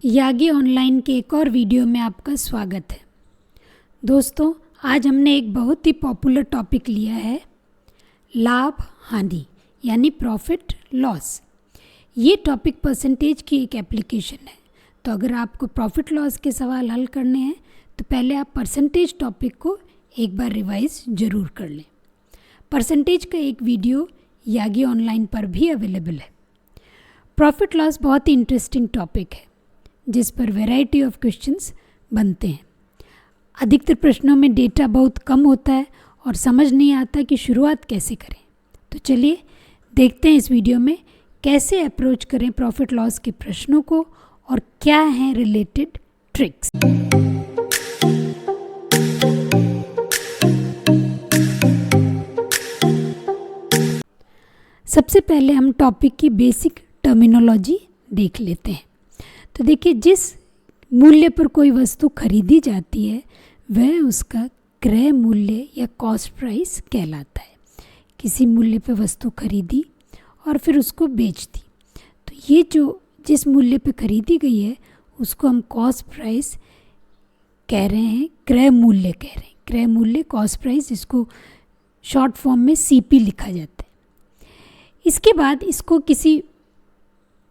Yagi online के एक और वीडियो में आपका स्वागत है। दोस्तों, आज हमने एक बहुत ही पॉपुलर टॉपिक लिया है, लाभ हानि यानी प्रॉफिट लॉस। ये टॉपिक परसेंटेज की एक एप्लीकेशन है। तो अगर आपको प्रॉफिट लॉस के सवाल हल करने हैं तो पहले आप परसेंटेज टॉपिक को एक बार रिवाइज ज़रूर कर लें। परसेंटेज का एक वीडियो यागी ऑनलाइन पर भी अवेलेबल है। प्रॉफिट लॉस बहुत ही इंटरेस्टिंग टॉपिक है जिस पर वैरायटी ऑफ क्वेश्चंस बनते हैं। अधिकतर प्रश्नों में डेटा बहुत कम होता है और समझ नहीं आता कि शुरुआत कैसे करें। तो चलिए देखते हैं इस वीडियो में कैसे अप्रोच करें प्रॉफिट लॉस के प्रश्नों को और क्या हैं रिलेटेड ट्रिक्स। सबसे पहले हम टॉपिक की बेसिक टर्मिनोलॉजी देख लेते हैं। तो देखिए, जिस मूल्य पर कोई वस्तु खरीदी जाती है वह उसका क्रय मूल्य या कॉस्ट प्राइस कहलाता है। किसी मूल्य पर वस्तु खरीदी और फिर उसको बेच दी, तो ये जो जिस मूल्य पर खरीदी गई है उसको हम कॉस्ट प्राइस कह रहे हैं, क्रय मूल्य कह रहे हैं। क्रय मूल्य, कॉस्ट प्राइस, जिसको शॉर्ट फॉर्म में सीपी लिखा जाता है। इसके बाद इसको किसी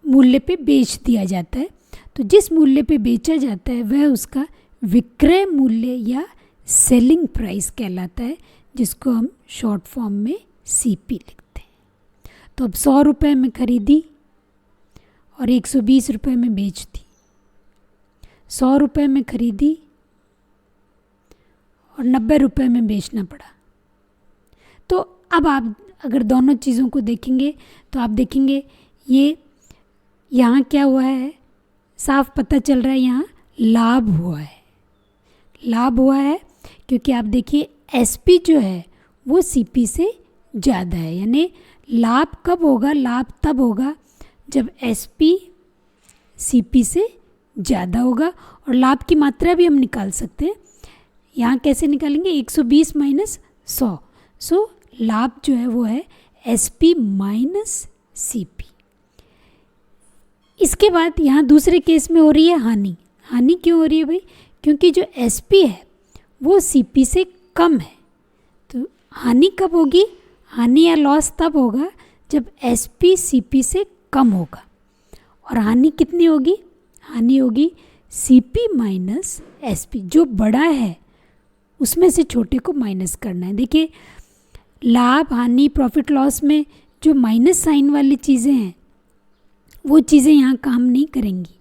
मूल्य पे बेच दिया जाता है। तो जिस मूल्य पे बेचा जाता है वह उसका विक्रय मूल्य या सेलिंग प्राइस कहलाता है, जिसको हम शॉर्ट फॉर्म में सीपी लिखते हैं। तो अब 100 रुपये में खरीदी और 120 रुपये में बेच दी। 100 रुपये में खरीदी और 90 रुपये में बेचना पड़ा। तो अब आप अगर दोनों चीज़ों को देखेंगे तो आप देखेंगे ये यहाँ क्या हुआ है, साफ पता चल रहा है यहाँ लाभ हुआ है। लाभ हुआ है क्योंकि आप देखिए एसपी जो है वो सीपी से ज़्यादा है। यानी लाभ कब होगा? लाभ तब होगा जब एसपी सीपी से ज़्यादा होगा। और लाभ की मात्रा भी हम निकाल सकते हैं। यहाँ कैसे निकालेंगे? 120 माइनस 100। सो लाभ जो है वो है एसपी माइनस सीपी। इसके बाद यहाँ दूसरे केस में हो रही है हानि। हानि क्यों हो रही है भाई? क्योंकि जो एसपी है वो सीपी से कम है। तो हानि कब होगी? हानि या लॉस तब होगा जब एसपी सीपी से कम होगा। और हानि कितनी होगी? हानि होगी सीपी माइनस एसपी। जो बड़ा है उसमें से छोटे को माइनस करना है। देखिए, लाभ, हानि, प्रॉफिट लॉस में जो माइनस साइन वाली चीज़ें हैं वो चीज़ें यहाँ काम नहीं करेंगी।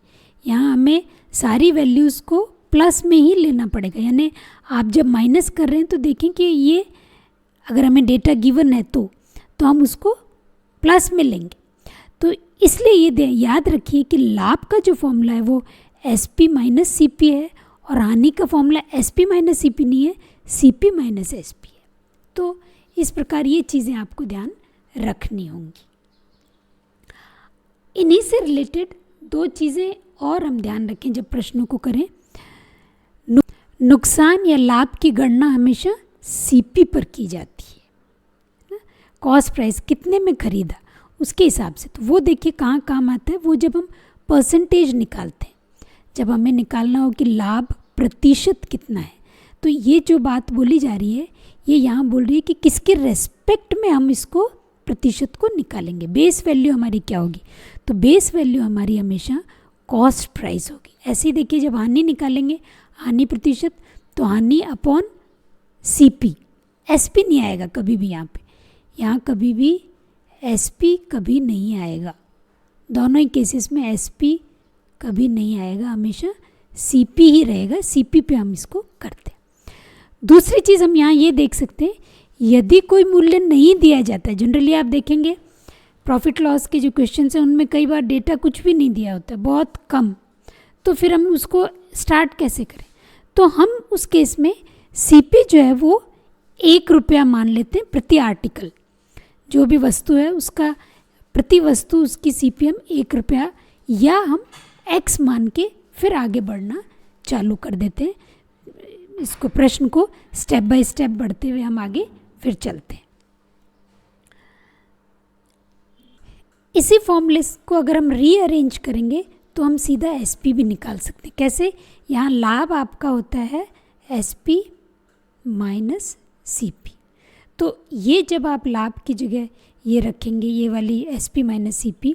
यहाँ हमें सारी वैल्यूज़ को प्लस में ही लेना पड़ेगा। यानी आप जब माइनस कर रहे हैं तो देखें कि ये अगर हमें डेटा गिवन है तो हम उसको प्लस में लेंगे। तो इसलिए ये याद रखिए कि लाभ का जो फॉर्मूला है वो एसपी माइनस सीपी है और हानि का फॉर्मूला एसपी माइनस सीपी नहीं है, सीपी माइनस एसपी है। तो इस प्रकार ये चीज़ें आपको ध्यान रखनी होंगी। इन्हीं से रिलेटेड दो चीज़ें और हम ध्यान रखें जब प्रश्नों को करें। नुकसान या लाभ की गणना हमेशा सीपी पर की जाती है। कॉस्ट प्राइस कितने में खरीदा उसके हिसाब से। तो वो देखिए कहाँ काम आता है, वो जब हम परसेंटेज निकालते हैं, जब हमें निकालना हो कि लाभ प्रतिशत कितना है। तो ये जो बात बोली जा रही है ये यहाँ बोल रही है कि किसके रेस्पेक्ट में हम इसको प्रतिशत को निकालेंगे। बेस वैल्यू हमारी क्या होगी? तो बेस वैल्यू हमारी हमेशा कॉस्ट प्राइस होगी। ऐसे ही देखिए, जब हानि निकालेंगे, हानि प्रतिशत, तो हानि अपॉन सीपी। एसपी नहीं आएगा कभी भी यहाँ कभी भी एसपी कभी नहीं आएगा। दोनों ही केसेस में एसपी कभी नहीं आएगा, हमेशा सीपी ही रहेगा। सीपी पे हम इसको करते हैं। दूसरी चीज़ हम यहाँ ये देख सकते हैं, यदि कोई मूल्य नहीं दिया जाता है, जनरली आप देखेंगे प्रॉफिट लॉस के जो क्वेश्चन हैं उनमें कई बार डेटा कुछ भी नहीं दिया होता है, बहुत कम। तो फिर हम उसको स्टार्ट कैसे करें? तो हम उस केस में सीपी जो है वो 1 रुपया मान लेते हैं प्रति आर्टिकल। जो भी वस्तु है उसका प्रति वस्तु उसकी सीपी हम 1 रुपया या हम एक्स मान के फिर आगे बढ़ना चालू कर देते हैं। इसको प्रश्न को स्टेप बाय स्टेप बढ़ते हुए हम आगे फिर चलते हैं। इसी फॉर्मूले को अगर हम रीअरेंज करेंगे तो हम सीधा SP भी निकाल सकते हैं। कैसे? यहाँ लाभ आपका होता है SP माइनस CP। तो ये जब आप लाभ की जगह ये रखेंगे, ये वाली SP माइनस CP,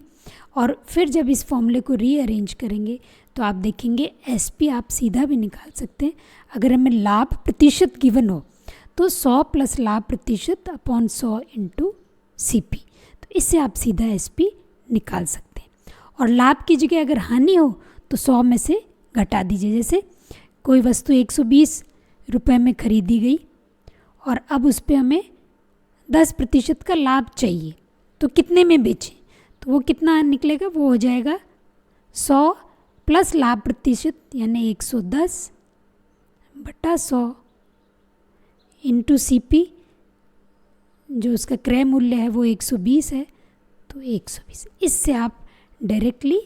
और फिर जब इस फॉर्मूले को रीअरेंज करेंगे तो आप देखेंगे SP आप सीधा भी निकाल सकते हैं। अगर हमें लाभ प्रतिशत गिवन हो तो 100 प्लस लाभ प्रतिशत अपॉन 100 इंटू CP, तो इससे आप सीधा SP निकाल सकते हैं। और लाभ की जगह अगर हानि हो तो 100 में से घटा दीजिए। जैसे कोई वस्तु 120 रुपये में खरीदी गई और अब उस पर हमें 10% का लाभ चाहिए, तो कितने में बेचें? तो वो कितना निकलेगा? वो हो जाएगा 100 प्लस लाभ प्रतिशत यानी 110 बटा 100 इंटू CP, जो उसका क्रय मूल्य है वो 120 है, तो 120। इससे आप डायरेक्टली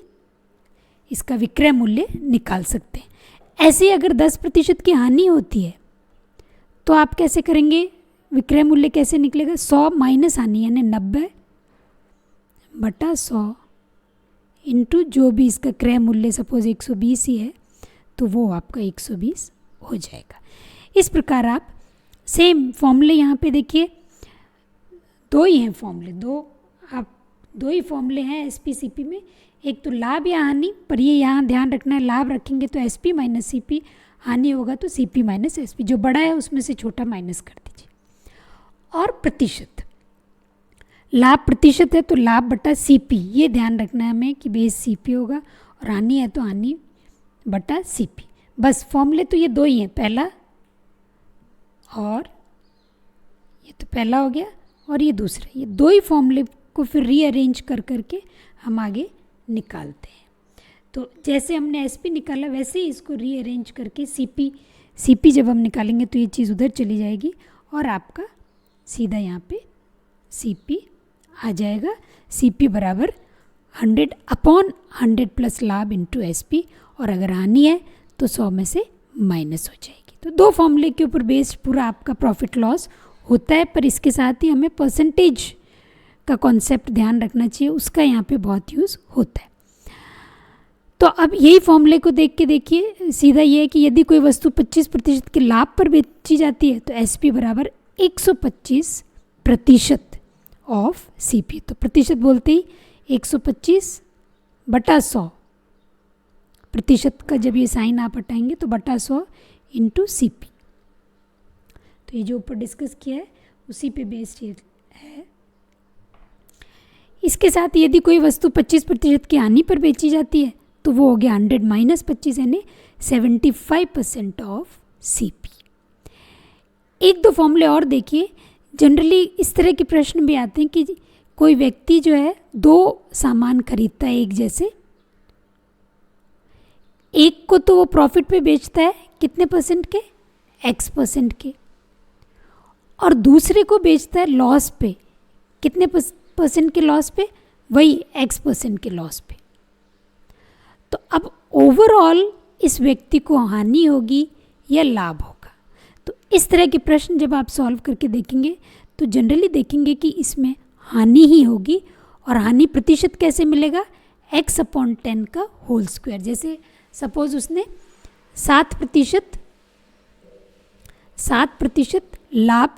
इसका विक्रय मूल्य निकाल सकते हैं। ऐसे ही अगर 10% की हानि होती है तो आप कैसे करेंगे? विक्रय मूल्य कैसे निकलेगा? 100 माइनस हानि यानी 90 बटा 100 इंटू जो भी इसका क्रय मूल्य सपोज 120 ही है तो वो आपका 120 हो जाएगा। इस प्रकार आप सेम फॉर्मूले यहाँ पे देखिए, दो ही हैं फॉर्मूले, दो ही फॉर्मूले हैं SP CP में। एक तो लाभ या हानि, पर ये यहाँ ध्यान रखना है, लाभ रखेंगे तो SP माइनस CP, हानि होगा तो CP माइनस SP, जो बड़ा है उसमें से छोटा माइनस कर दीजिए। और प्रतिशत, लाभ प्रतिशत है तो लाभ बटा CP, ये ध्यान रखना है हमें कि बेस CP होगा, और हानि है तो हानि बटा CP। बस फॉर्मूले तो ये दो ही हैं, पहला और ये तो पहला हो गया और ये दूसरा, ये दो ही फॉर्मूले को फिर रीअरेंज कर करके हम आगे निकालते हैं। तो जैसे हमने SP निकाला वैसे ही इसको रीअरेंज करके CP जब हम निकालेंगे तो ये चीज़ उधर चली जाएगी और आपका सीधा यहाँ पे CP आ जाएगा। CP बराबर 100 अपॉन 100 प्लस लाभ इंटू SP, और अगर हानि है तो 100 में से माइनस हो जाएगी। तो दो फॉर्मूले के ऊपर बेस्ड पूरा आपका प्रॉफिट लॉस होता है, पर इसके साथ ही हमें परसेंटेज का कॉन्सेप्ट ध्यान रखना चाहिए, उसका यहाँ पे बहुत यूज़ होता है। तो अब यही फॉर्मूले को देख के देखिए, सीधा ये है कि यदि कोई वस्तु 25% के लाभ पर बेची जाती है तो SP बराबर 125% ऑफ CP। तो प्रतिशत बोलते ही 125 बटा 100, प्रतिशत का जब ये साइन आप हटाएंगे तो बटा 100 इंटू CP। तो ये जो ऊपर डिस्कस किया है उसी पे बेस्ड ये है। इसके साथ यदि कोई वस्तु 25% की हानि पर बेची जाती है तो वो हो गया 100 माइनस 25 यानी 75% ऑफ CP। एक दो फॉर्मूले और देखिए, जनरली इस तरह के प्रश्न भी आते हैं कि कोई व्यक्ति जो है दो सामान खरीदता है एक जैसे, एक को तो वो प्रॉफिट पे बेचता है कितने परसेंट के? X% के, और दूसरे को बेचता है लॉस पे, कितने परसेंट के लॉस पे? वही X% के लॉस पे। तो अब ओवरऑल इस व्यक्ति को हानि होगी या लाभ होगा? तो इस तरह के प्रश्न जब आप सॉल्व करके देखेंगे तो जनरली देखेंगे कि इसमें हानि ही होगी, और हानि प्रतिशत कैसे मिलेगा? X/10 का होल स्क्वायर। जैसे सपोज उसने 7% लाभ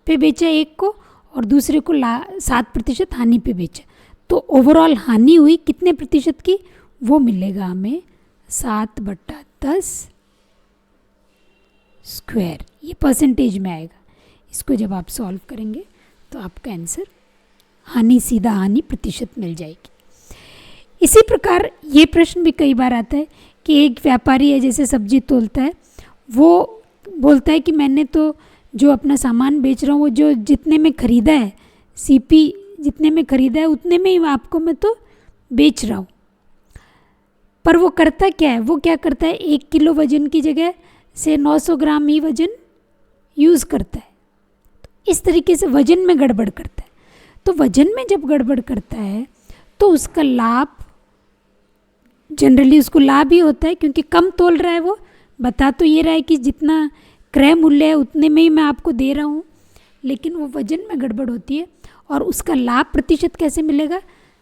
पे बेचा एक को और दूसरे को 7% हानि पे बेचा, तो ओवरऑल हानि हुई कितने प्रतिशत की? वो मिलेगा हमें 7/10 स्क्वायर, ये परसेंटेज में आएगा। इसको जब आप सॉल्व करेंगे तो आपका आंसर हानि, सीधा हानि प्रतिशत मिल जाएगी। इसी प्रकार ये प्रश्न भी कई बार आता है कि एक व्यापारी है जैसे सब्जी तोलता है, वो बोलता है कि मैंने तो जो अपना सामान बेच रहा हूँ वो जो जितने में ख़रीदा है, CP जितने में ख़रीदा है उतने में ही आपको मैं तो बेच रहा हूँ। पर वो करता क्या है? वो क्या करता है, 1 किलो वज़न की जगह से 900 ग्राम ही वज़न यूज़ करता है। तो इस तरीके से वज़न में गड़बड़ करता है। तो वज़न में जब गड़बड़ करता है तो उसका लाभ, जनरली उसको लाभ ही होता है क्योंकि कम तोल रहा है। वो बता तो ये रहा है कि जितना क्रय मूल्य है उतने में ही मैं आपको दे रहा हूँ, लेकिन वो वज़न में गड़बड़ होती है। और उसका लाभ प्रतिशत कैसे मिलेगा?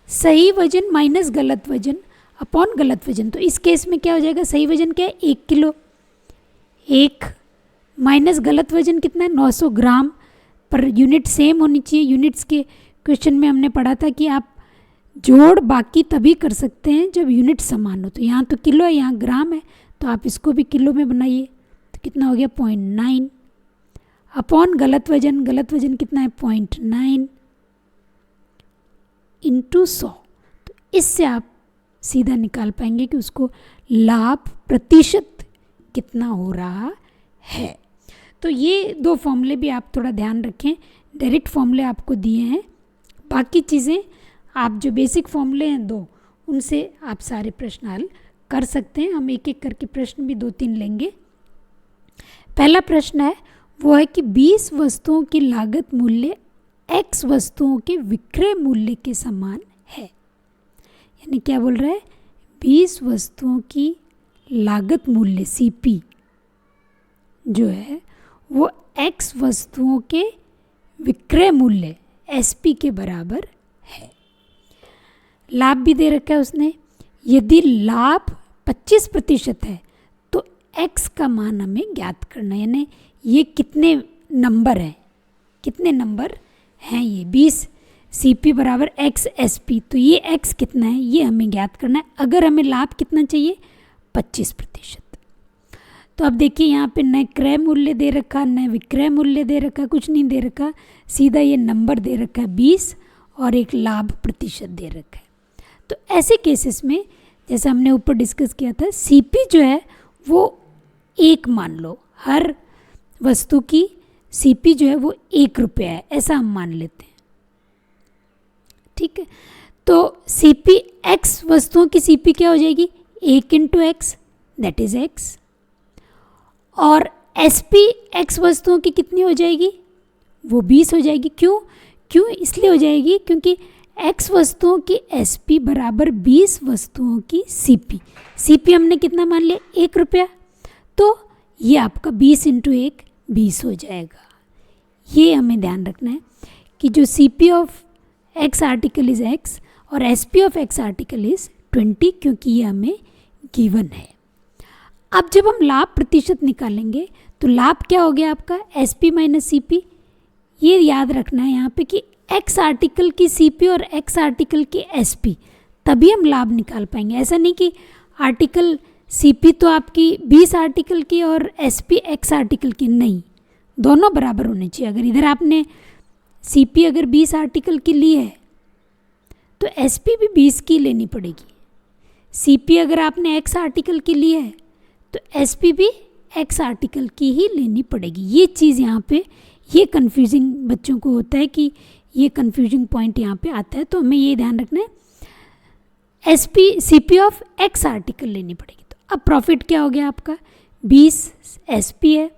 सही वज़न माइनस गलत वज़न अपॉन गलत वजन। तो इस केस में क्या हो जाएगा, सही वजन क्या है 1 किलो, 1 माइनस गलत वजन कितना है 900 ग्राम, पर यूनिट सेम होनी चाहिए। यूनिट्स के क्वेश्चन में हमने पढ़ा था कि आप जोड़ बाकी तभी कर सकते हैं जब यूनिट समान हो। तो यहाँ तो किलो है, यहाँ ग्राम है, तो आप इसको भी किलो में बनाइए। तो कितना हो गया 0.9 अपॉन गलत वजन, गलत वजन कितना है 0.9 इंटू 100। तो इससे आप सीधा निकाल पाएंगे कि उसको लाभ प्रतिशत कितना हो रहा है। तो ये दो फॉर्मूले भी आप थोड़ा ध्यान रखें, डायरेक्ट फॉर्मूले आपको दिए हैं, बाकी चीज़ें आप जो बेसिक फॉर्मूले हैं दो, उनसे आप सारे प्रश्न हल कर सकते हैं। हम एक एक करके प्रश्न भी 2-3 लेंगे। पहला प्रश्न है वो है कि 20 वस्तुओं की लागत मूल्य x वस्तुओं के विक्रय मूल्य के समान है। यानी क्या बोल रहा है, 20 वस्तुओं की लागत मूल्य CP जो है वो x वस्तुओं के विक्रय मूल्य SP के बराबर है। लाभ भी दे रखा है उसने, यदि लाभ 25% है तो x का मान हमें ज्ञात करना है। यानी ये कितने नंबर हैं, कितने नंबर हैं ये 20 CP बराबर x SP, तो ये x कितना है ये हमें ज्ञात करना है। अगर हमें लाभ कितना चाहिए 25%। तो अब देखिए यहाँ पे न क्रय मूल्य दे रखा, न विक्रय मूल्य दे रखा, कुछ नहीं दे रखा, सीधा ये नंबर दे रखा है 20 और एक लाभ प्रतिशत दे रखा है। तो ऐसे केसेस में जैसे हमने ऊपर डिस्कस किया था, CP जो है वो 1 मान लो, हर वस्तु की CP जो है वो 1 रुपया है, ऐसा हम मान लेते हैं, ठीक है। तो CP x वस्तुओं की CP क्या हो जाएगी 1 into x that is x, और SP x वस्तुओं की कितनी हो जाएगी वो 20 हो जाएगी। क्यों इसलिए हो जाएगी क्योंकि x वस्तुओं की SP बराबर 20 वस्तुओं की CP हमने कितना मान लिया 1 रुपया, तो ये आपका 20 इंटू 1 20 हो जाएगा। ये हमें ध्यान रखना है कि जो CP of x article is x और SP of x article is 20, क्योंकि ये हमें गिवन है। अब जब हम लाभ प्रतिशत निकालेंगे तो लाभ क्या हो गया आपका SP माइनस CP। ये याद रखना है यहाँ पे कि x आर्टिकल की CP और x आर्टिकल की SP, तभी हम लाभ निकाल पाएंगे। ऐसा नहीं कि आर्टिकल CP तो आपकी 20 आर्टिकल की और SP x आर्टिकल की, नहीं, दोनों बराबर होने चाहिए। अगर इधर आपने CP अगर 20 आर्टिकल की ली है तो SP भी 20 की लेनी पड़ेगी। CP अगर आपने x आर्टिकल की ली है तो SP भी x आर्टिकल की ही लेनी पड़ेगी। ये चीज़ यहाँ पे ये कन्फ्यूजिंग बच्चों को होता है कि ये कन्फ्यूजिंग पॉइंट यहाँ पे आता है, तो हमें ये ध्यान रखना है CP ऑफ x आर्टिकल लेनी पड़ेगी। तो अब प्रॉफिट क्या हो गया आपका 20 SP है,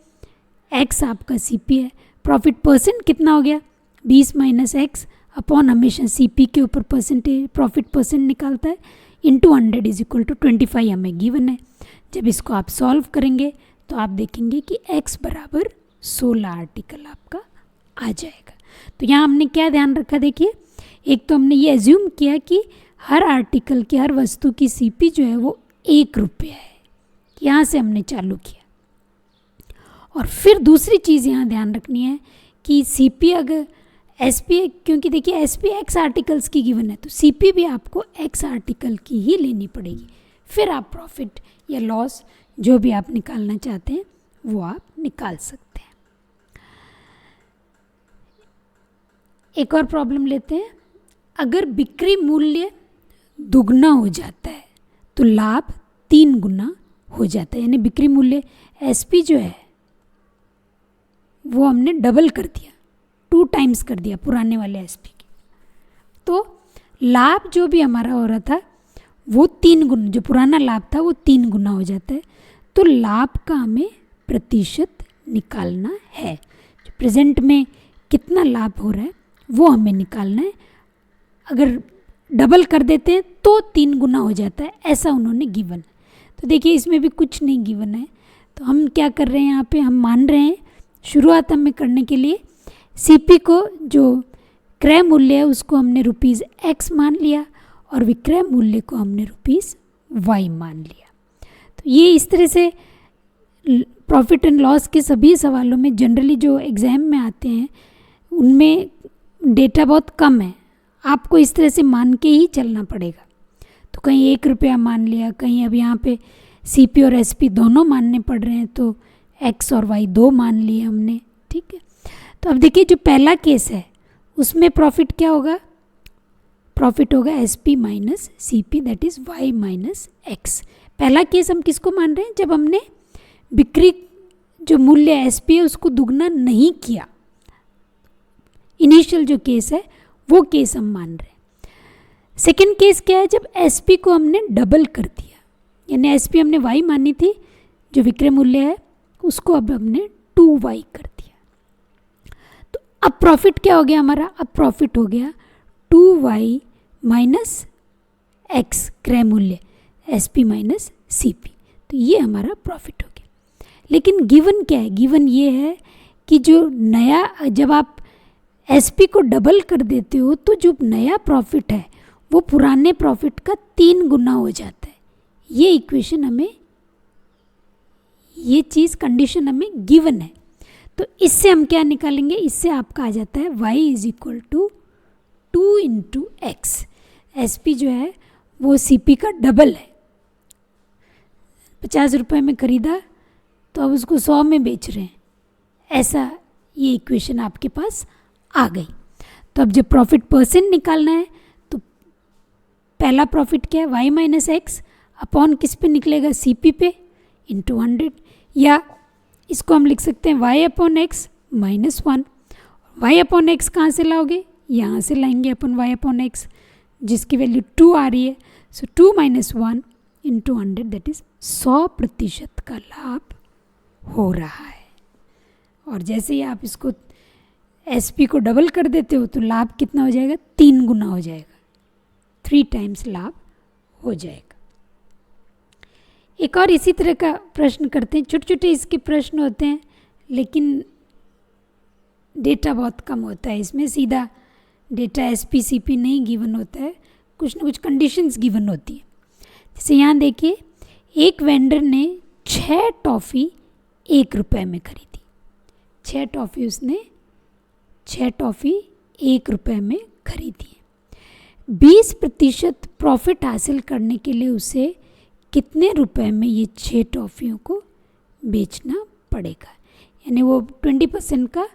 x आपका CP है, प्रॉफिट परसेंट कितना हो गया 20 माइनस x अपॉन हमेशा CP के ऊपर परसेंटेज प्रॉफिट परसेंट निकालता है इंटू 100 इज इक्वल टू 25 हमें गिवन है। जब इसको आप सॉल्व करेंगे तो आप देखेंगे कि x बराबर 16 आर्टिकल आपका आ जाएगा। तो यहाँ हमने क्या ध्यान रखा, देखिए एक तो हमने ये एज्यूम किया कि हर आर्टिकल की हर वस्तु की CP जो है वो 1 रुपया है, यहाँ से हमने चालू किया। और फिर दूसरी चीज़ यहाँ ध्यान रखनी है कि CP अगर SP, क्योंकि देखिए SP x आर्टिकल्स की गिवन है तो CP भी आपको x आर्टिकल की ही लेनी पड़ेगी। फिर आप प्रॉफिट या लॉस जो भी आप निकालना चाहते हैं वो आप निकाल सकते हैं। एक और प्रॉब्लम लेते हैं। अगर बिक्री मूल्य दुगना हो जाता है तो लाभ 3 गुना हो जाता है। यानी बिक्री मूल्य SP जो है वो हमने डबल कर दिया, 2 टाइम्स कर दिया पुराने वाले SP के, तो लाभ जो भी हमारा हो रहा था वो 3 गुना, जो पुराना लाभ था वो 3 गुना हो जाता है। तो लाभ का हमें प्रतिशत निकालना है, जो प्रेजेंट में कितना लाभ हो रहा है वो हमें निकालना है। अगर डबल कर देते हैं तो 3 गुना हो जाता है, ऐसा उन्होंने गिवन। तो देखिए इसमें भी कुछ नहीं गिवन है, तो हम क्या कर रहे हैं यहाँ पे, हम मान रहे हैं शुरुआत हमें करने के लिए CP को जो क्रय मूल्य है उसको हमने ₹x मान लिया और विक्रय मूल्य को हमने y मान लिया। तो ये इस तरह से प्रॉफिट एंड लॉस के सभी सवालों में जनरली जो एग्ज़ाम में आते हैं उनमें डेटा बहुत कम है, आपको इस तरह से मान के ही चलना पड़ेगा। तो कहीं 1 रुपया मान लिया, कहीं अब यहाँ पे CP और SP दोनों मानने पड़ रहे हैं, तो X और Y दो मान लिए हमने, ठीक है। तो अब देखिए जो पहला केस है उसमें प्रॉफिट क्या होगा, प्रॉफिट होगा SP minus CP that is Y minus X। पहला केस हम किसको मान रहे हैं, जब हमने बिक्री जो मूल्य SP है उसको दुगना नहीं किया, इनिशियल जो केस है वो केस हम मान रहे हैं। सेकेंड केस क्या है, जब SP को हमने डबल कर दिया, यानी SP हमने Y मानी थी, जो विक्रय मूल्य है उसको अब हमने 2Y कर दिया। तो अब प्रॉफिट क्या हो गया हमारा, अब प्रॉफिट हो गया 2Y माइनस X क्रय मूल्य SP माइनस CP। तो ये हमारा प्रॉफिट हो गया। लेकिन गिवन क्या है, गिवन ये है कि जो नया, जब आप SP को डबल कर देते हो तो जो नया प्रॉफिट है वो पुराने प्रॉफिट का 3 गुना हो जाता है। ये इक्वेशन हमें, ये चीज़ कंडीशन हमें गिवन है। तो इससे हम क्या निकालेंगे, इससे आपका आ जाता है y is equal to 2 into X. SP जो है वो CP का डबल है, 50 रुपये में ख़रीदा तो अब उसको 100 में बेच रहे हैं, ऐसा ये इक्वेशन आपके पास आ गई। तो अब जब प्रॉफिट परसेंट निकालना है तो पहला प्रॉफिट क्या है, y माइनस एक्स अपॉन किस पे निकलेगा, CP पे इंटू 100, या इसको हम लिख सकते हैं y upon x minus 1। y upon x कहाँ से लाओगे, यहाँ से लाएंगे अपन y अपॉन एक्स, जिसकी वैल्यू 2 आ रही है। सो 2 माइनस 1 इंटू 100 दैट इज़ 100% का लाभ हो रहा है। और जैसे ही आप इसको SP को डबल कर देते हो तो लाभ कितना हो जाएगा, 3 गुना हो जाएगा, 3 टाइम्स लाभ हो जाएगा। एक और इसी तरह का प्रश्न करते हैं, छोटे छोटे इसके प्रश्न होते हैं लेकिन डेटा बहुत कम होता है इसमें, सीधा डेटा SP CP नहीं गिवन होता है, कुछ ना कुछ कंडीशंस गिवन होती है। जैसे यहाँ देखिए, एक वेंडर ने 6 टॉफ़ी 1 रुपये में खरीदी, 6 टॉफ़ी उसने 6 टॉफ़ी 1 रुपये में खरीदी है। 20% प्रॉफिट हासिल करने के लिए उसे कितने रुपए में ये 6 टॉफ़ियों को बेचना पड़ेगा, यानी वो 20% का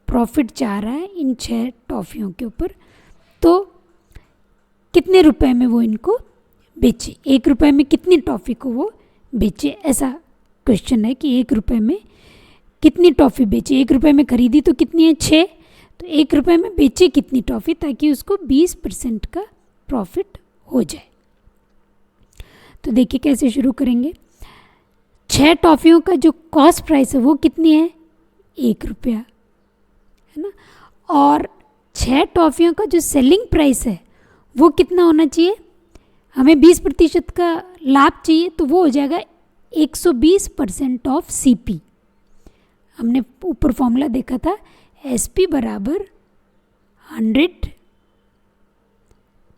प्रॉफिट चाह रहा है इन 6 टॉफ़ियों के ऊपर, तो कितने रुपए में वो इनको बेचे, 1 रुपये में कितनी टॉफ़ी को वो बेचे, ऐसा क्वेश्चन है कि 1 रुपये में कितनी टॉफ़ी बेचे। 1 रुपये में खरीदी तो कितनी है, 6, तो 1 रुपये में बेचे कितनी टॉफ़ी, ताकि उसको 20% का प्रॉफिट हो जाए। तो देखिए कैसे शुरू करेंगे। 6 टॉफ़ियों का जो कॉस्ट प्राइस है वो कितनी है, 1 रुपया, है ना। और 6 टॉफ़ियों का जो सेलिंग प्राइस है वो कितना होना चाहिए, हमें 20% का लाभ चाहिए, तो वो हो जाएगा 120% ऑफ CP। हमने ऊपर फॉर्मूला देखा था, SP बराबर 100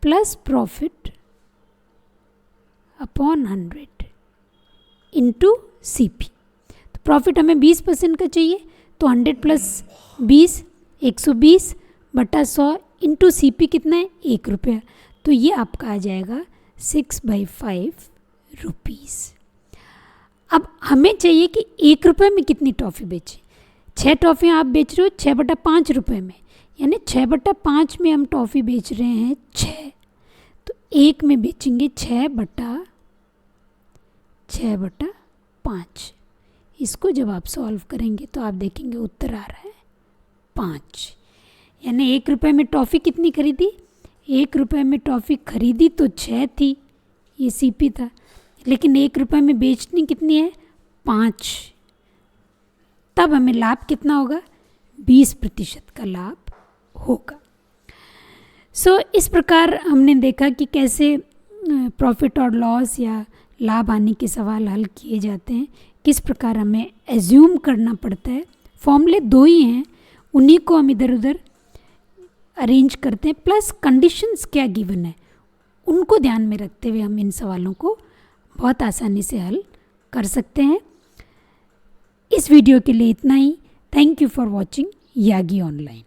plus profit upon 100 into CP। तो प्रॉफिट हमें 20% का चाहिए, तो 100 प्लस 20 120 बटा 100 इंटू CP कितना है, 1 रुपया, तो ये आपका आ जाएगा 6/5 रुपीज़। अब हमें चाहिए कि 1 रुपये में कितनी टॉफ़ी बेचें। 6 टॉफ़ियाँ आप बेच रहे हो 6/5 रुपये में, यानी 6/5 में हम टॉफ़ी बेच रहे हैं 6, तो 1 में बेचेंगे 6/5। इसको जब आप सॉल्व करेंगे तो आप देखेंगे उत्तर आ रहा है 5, यानी 1 रुपये में टॉफ़ी कितनी खरीदी, 1 रुपये में टॉफ़ी खरीदी तो 6 थी, ये CP था, लेकिन 1 रुपये में बेचनी कितनी है, 5, तब हमें लाभ कितना होगा, 20% का लाभ होगा। सो इस प्रकार हमने देखा कि कैसे प्रॉफिट और लॉस या लाभ हानि के सवाल हल किए जाते हैं, किस प्रकार हमें एज्यूम करना पड़ता है। फॉर्मूले 2 ही हैं, उन्हीं को हम इधर उधर अरेंज करते हैं, प्लस कंडीशंस क्या गिवन है उनको ध्यान में रखते हुए हम इन सवालों को बहुत आसानी से हल कर सकते हैं। इस वीडियो के लिए इतना ही। थैंक यू फॉर वॉचिंग यागी ऑनलाइन।